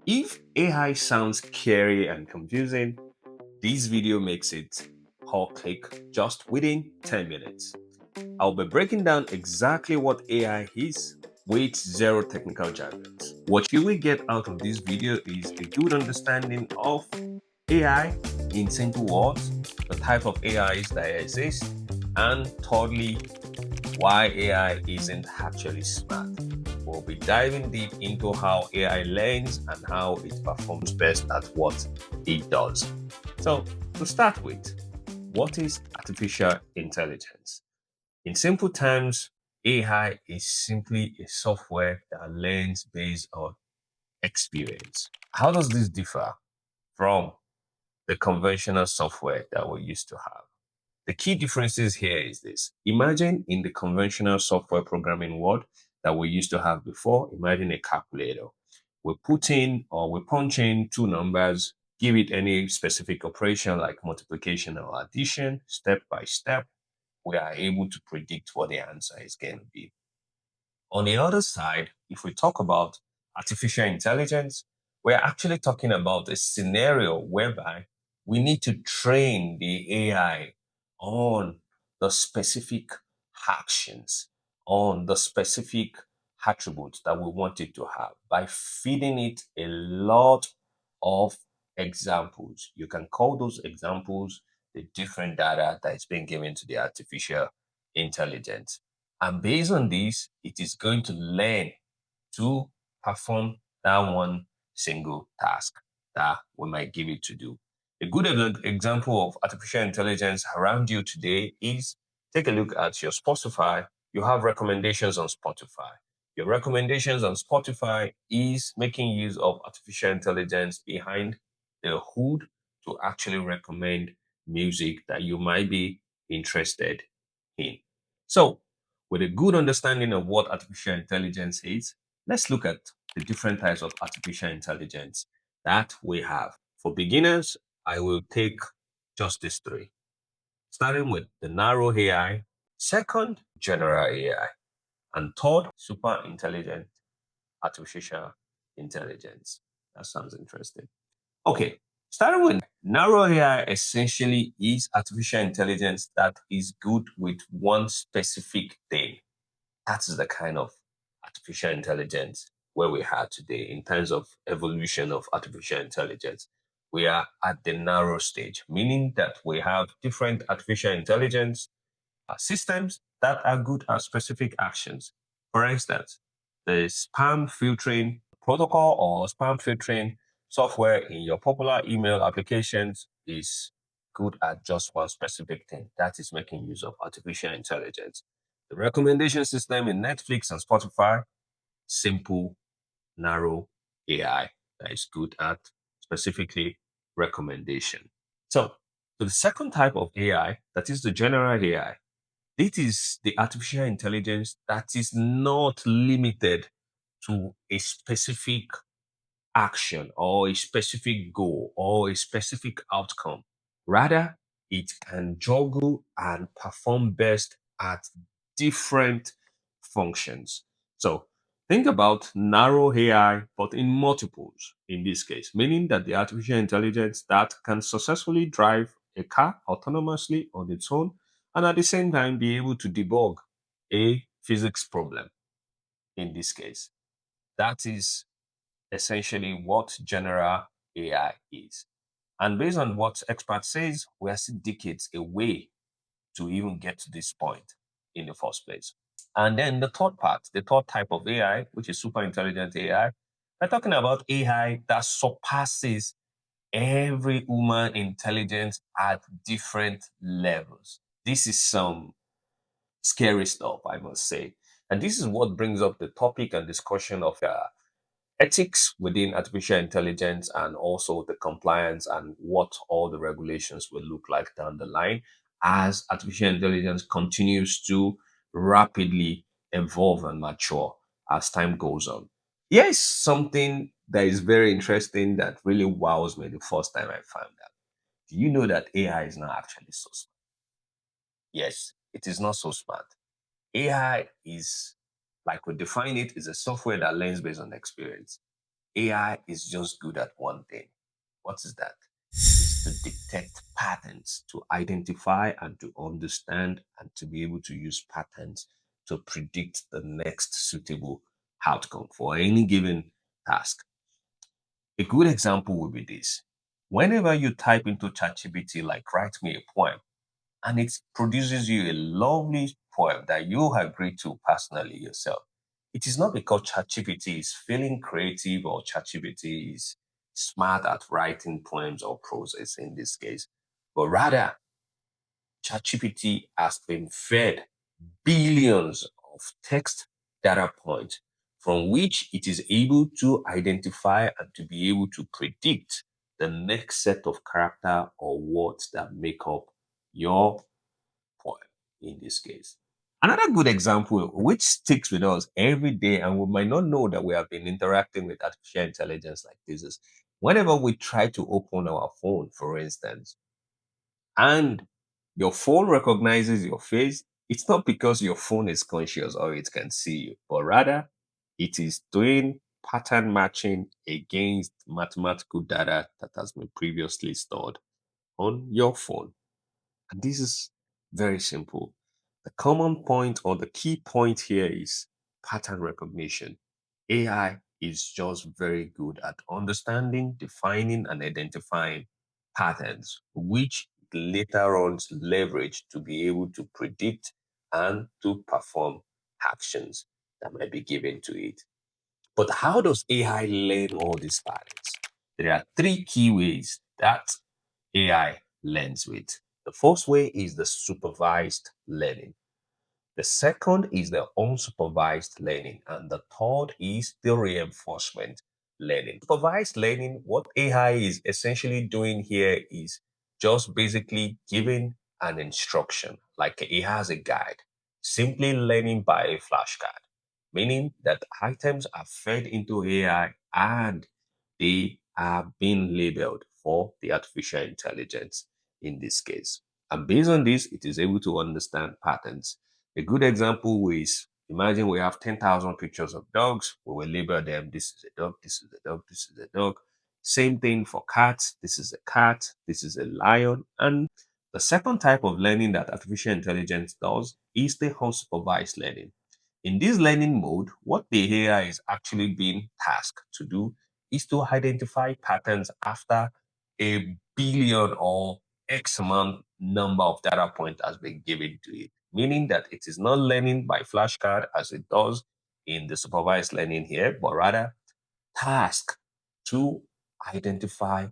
If AI sounds scary and confusing, this video makes it all click just within 10 minutes. I'll be breaking down exactly what AI is with zero technical jargons. What you will get out of this video is a good understanding of AI in simple words, the type of AIs that exist, and thirdly, why AI isn't actually smart. We'll be diving deep into how AI learns and how it performs best at what it does. So, to start with, what is artificial intelligence? In simple terms, AI is simply a software that learns based on experience. How does this differ from the conventional software that we used to have? The key differences here is this. Imagine in the conventional software programming world that we used to have before, imagine a calculator. We put in or we punch in two numbers, give it any specific operation like multiplication or addition, step by step. We are able to predict what the answer is going to be. On the other side, if we talk about artificial intelligence, we're actually talking about a scenario whereby we need to train the AI on the specific actions, on the specific attributes that we want it to have by feeding it a lot of examples. You can call those examples the different data that is being given to the artificial intelligence. And based on this, it is going to learn to perform that one single task that we might give it to do. A good example of artificial intelligence around you today is take a look at your Spotify. You have recommendations on Spotify. Your recommendations on Spotify is making use of artificial intelligence behind the hood to actually recommend music that you might be interested in. So, with a good understanding of what artificial intelligence is, let's look at the different types of artificial intelligence that we have. For beginners, I will take just these three, starting with the narrow AI, second, general AI, and third, super intelligent artificial intelligence. That sounds interesting. Okay, starting with narrow AI essentially is artificial intelligence that is good with one specific thing. That is the kind of artificial intelligence where we are today in terms of evolution of artificial intelligence. We are at the narrow stage, meaning that we have different artificial intelligence systems that are good at specific actions. For instance, the spam filtering protocol or spam filtering software in your popular email applications is good at just one specific thing. That is making use of artificial intelligence. The recommendation system in Netflix and Spotify, simple, narrow AI that is good at specifically recommendation. So the second type of AI, that is the general AI, it is the artificial intelligence that is not limited to a specific action or a specific goal or a specific outcome. Rather, it can juggle and perform best at different functions. So think about narrow AI, but in multiples in this case, meaning that the artificial intelligence that can successfully drive a car autonomously on its own and at the same time be able to debug a physics problem in this case. That is essentially what general AI is. And based on what experts says, we are still decades away to even get to this point in the first place. And then the third part, the third type of AI, which is super intelligent AI, we're talking about AI that surpasses every human intelligence at different levels. This is some scary stuff, I must say. And this is what brings up the topic and discussion of ethics within artificial intelligence and also the compliance and what all the regulations will look like down the line as artificial intelligence continues to rapidly evolve and mature as time goes on. Here's something that is very interesting that really wows me the first time I found out. Do you know that AI is not actually so smart? Yes, it is not so smart. AI is, like we define it, is a software that learns based on experience. AI is just good at one thing. What is that? Is to detect patterns, to identify and to understand and to be able to use patterns to predict the next suitable outcome for any given task. A good example would be this. Whenever you type into ChatGPT, like write me a poem, and it produces you a lovely poem that you agree to personally yourself. It is not because ChatGPT is feeling creative or ChatGPT is smart at writing poems or prose in this case, but rather ChatGPT has been fed billions of text data points from which it is able to identify and to be able to predict the next set of character or words that make up your poem in this case. Another good example, which sticks with us every day, and we might not know that we have been interacting with artificial intelligence like this, is whenever we try to open our phone, for instance, and your phone recognizes your face, it's not because your phone is conscious or it can see you, but rather it is doing pattern matching against mathematical data that has been previously stored on your phone. And this is very simple. The common point or the key point here is pattern recognition. AI is just very good at understanding, defining, and identifying patterns, which it later on leverage to be able to predict and to perform actions that might be given to it. But how does AI learn all these patterns? There are three key ways that AI learns with. The first way is the supervised learning. The second is the unsupervised learning. And the third is the reinforcement learning. Supervised learning, what AI is essentially doing here is just basically giving an instruction, like it has a guide, simply learning by a flashcard, meaning that items are fed into AI and they are being labeled for the artificial intelligence in this case. And based on this, it is able to understand patterns. A good example is imagine we have 10,000 pictures of dogs. We will label them. This is a dog, this is a dog, this is a dog. Same thing for cats. This is a cat, this is a lion. And the second type of learning that artificial intelligence does is the unsupervised learning. In this learning mode, what the AI is actually being tasked to do is to identify patterns after a billion or X amount number of data points has been given to it, meaning that it is not learning by flashcard as it does in the supervised learning here, but rather task to identify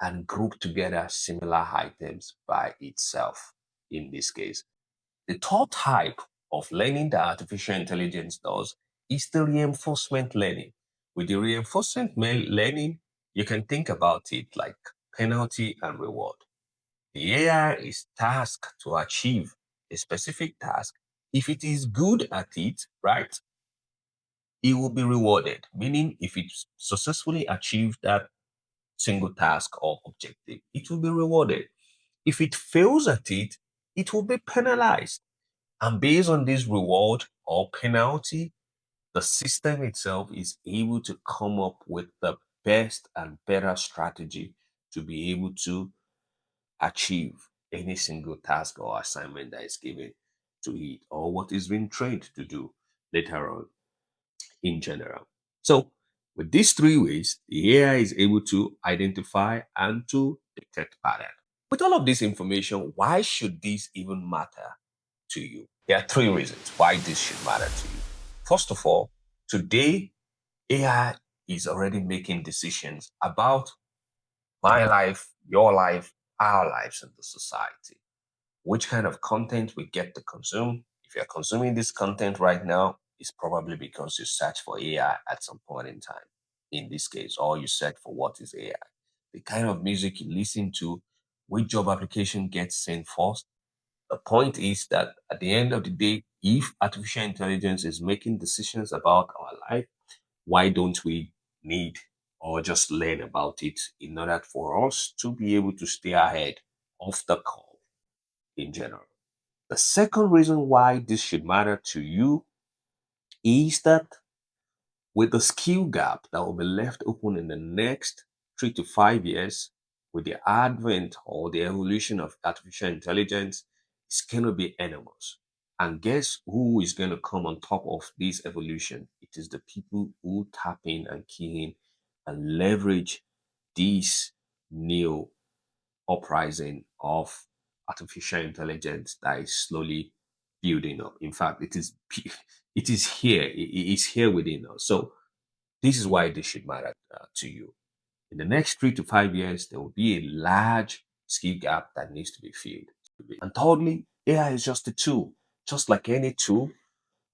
and group together similar items by itself in this case. The third type of learning that artificial intelligence does is the reinforcement learning. With the learning, you can think about it like penalty and reward. The AI is tasked to achieve a specific task. If it is good at it, right, it will be rewarded. Meaning, if it successfully achieved that single task or objective, it will be rewarded. If it fails at it, it will be penalized. And based on this reward or penalty, the system itself is able to come up with the best and better strategy to be able to achieve any single task or assignment that is given to it or what is being trained to do later on in general. So, with these three ways, the AI is able to identify and to detect pattern. With all of this information, why should this even matter to you? There are three reasons why this should matter to you. First of all, today, AI is already making decisions about my life, your life, our lives in the society. Which kind of content we get to consume. If you're consuming this content right now, it's probably because you search for AI at some point in time, in this case, or you search for what is AI. The kind of music you listen to, which job application gets sent first. The point is that at the end of the day, if artificial intelligence is making decisions about our life, why don't we need or just learn about it in order for us to be able to stay ahead of the curve in general? The second reason why this should matter to you is that with the skill gap that will be left open in the next 3 to 5 years with the advent or the evolution of artificial intelligence, it's going to be enormous. And guess who is going to come on top of this evolution? It is the people who tap in and key in and leverage this new uprising of artificial intelligence that is slowly building up. In fact, it is here. It is here within us. So this is why this should matter to you. In the next 3 to 5 years, there will be a large skill gap that needs to be filled. And thirdly, AI is just a tool. Just like any tool,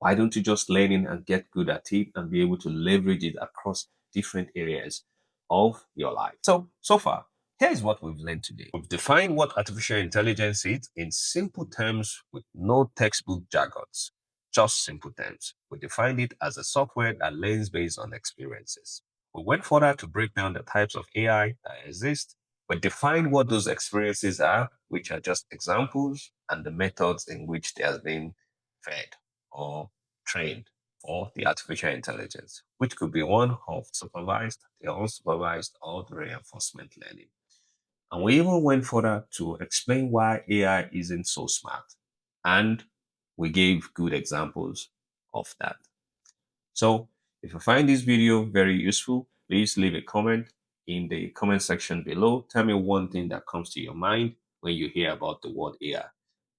why don't you just learn it and get good at it and be able to leverage it across different areas of your life? So far, here's what we've learned today. We've defined what artificial intelligence is in simple terms with no textbook jargons, just simple terms. We defined it as a software that learns based on experiences. We went further to break down the types of AI that exist. We defined what those experiences are, which are just examples, and the methods in which they are being fed or trained for the artificial intelligence, which could be one of supervised, the unsupervised, or the reinforcement learning. And we even went further to explain why AI isn't so smart. And we gave good examples of that. So if you find this video very useful, please leave a comment in the comment section below. Tell me one thing that comes to your mind when you hear about the word AI.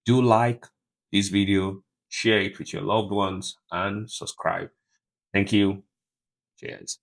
Do like this video, share it with your loved ones, and subscribe. Thank you. Cheers.